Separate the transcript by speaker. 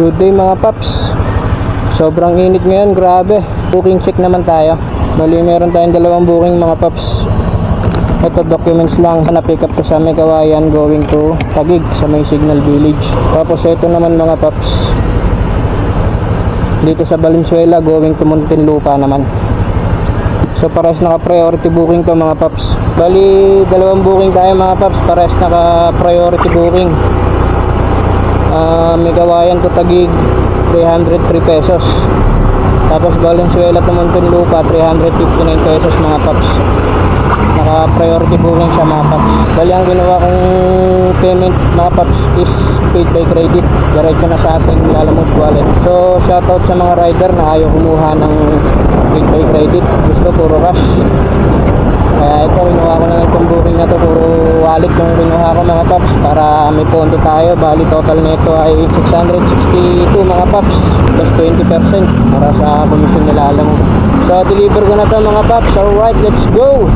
Speaker 1: Good day mga paps. Sobrang init ngayon, grabe. Booking check naman tayo. Bali meron tayong dalawang booking mga paps. Ito documents lang. Na-pick up ko sa Megawayan going to Taguig sa may Signal Village. Tapos ito naman mga paps, dito sa Valenzuela going to Muntinlupa naman. So pares naka-priority booking to mga paps. Bali dalawang booking tayo mga paps, pares naka-priority booking. Megawayan to Taguig 303 pesos. Tapos Valenzuela to Muntinlupa 359 pesos mga paps. Naka priority booking siya mga paps. Bali ang ginawa kong payment mga paps is paid by credit, diretso na sa ating Lalamove wallet. So shoutout sa mga rider na ayaw kumuha ng paid by credit, gusto puro cash. Kaya ito, kinuha ko na itong booking na to, puro wallet yung kinuha ko mga paps para may pondo tayo. Bali total nito ay 662 mga paps plus 20% para sa komisyon nila Lalamove. So deliver ko na to mga paps. Alright, let's go!